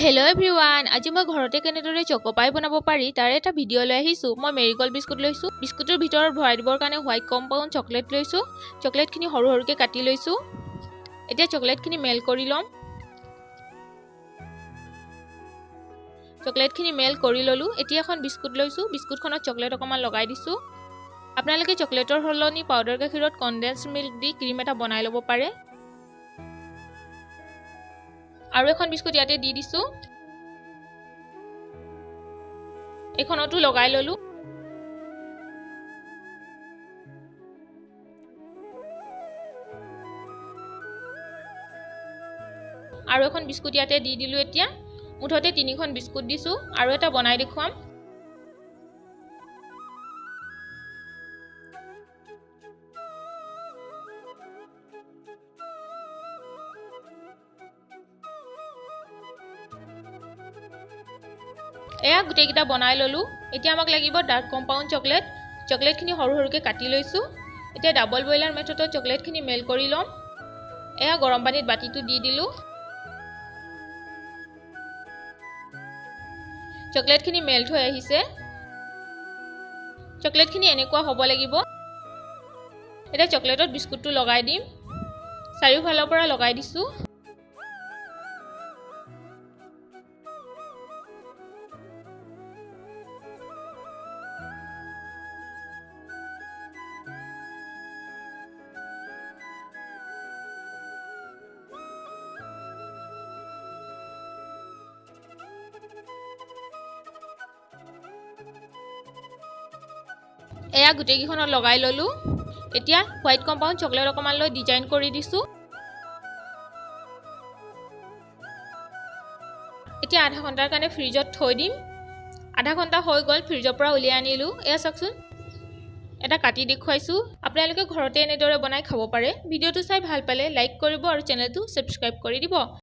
hello everyone आज मैं घरते केनेदरे चकोपाई बनाब पारि तार एटा भिडिओ লৈ আহিছো মই মেৰিগোল্ড বিস্কুট লৈছো বিস্কুটৰ ভিতৰত ভৰাই দিবৰ কাৰণে হোৱাইট কম্পাউণ্ড চকলেট লৈছো চকলেটখিনি সৰু সৰুকে কাটি লৈছো এতিয়া চকলেটখিনি মেল কৰি লম চকলেটখিনি মেল কৰি ললো এতিয়া এখন বিস্কুট লৈছো বিস্কুটখনত চকলেট অকমান লগাই দিছো আপোনালোকে চকলেটৰ হলনি পাউডাৰ গাখীৰত কনডেন্স মিল্ক দি ক্ৰীম এটা বনাই লব পাৰে আৰু এখন বিস্কুট ইয়াতে দি দিছো এখনটো লগাই ললো আৰু এখন বিস্কুট ইয়াতে দি দিলো এতিয়া মুঠতে তিনিখন বিস্কুট দিছো আৰু এটা বনাই দেখুৱাম এয়া গুটেকিটা বনাই ললো এতিয়া আমাক লাগিব ডাৰ্ক কম্পাউন্ড চকলেট চকলেটখিনি সৰু সৰুকে কাটি লৈছো এতিয়া ডাবল বয়লাৰ মেথডত চকলেটখিনি মেল কৰি লম এয়া গৰম পানীত বাটিটো দি দিলো চকলেটখিনি মেল্ট হৈ আহিছে চকলেটখিনি এনেকুৱা হ'ব লাগিব এটা চকলেটত বিস্কুটটো লগাই দিম চাৰিওফালৰ পৰা লগাই দিছো এয়া গুটেকিখনত লগাই ললো এতিয়া হোৱাইট কম্পাউন্ড চকলেট অকমান লৈ ডিজাইন কৰি দিছো এতিয়া আধা ঘণ্টাৰ কাৰণে ফ্ৰিজত থৈ দিম আধা ঘণ্টা হৈ গল ফ্ৰিজৰ পৰা উলিয়াই আনিলো এয়া চাকচোন এটা কাটি দেখুৱাইছো আপোনালোকে ঘৰতে এনেদৰে বনাই খাব পাৰে ভিডিওটো চাই ভাল পালে লাইক কৰিব আৰু চেনেলটো সাবস্ক্ৰাইব কৰি দিব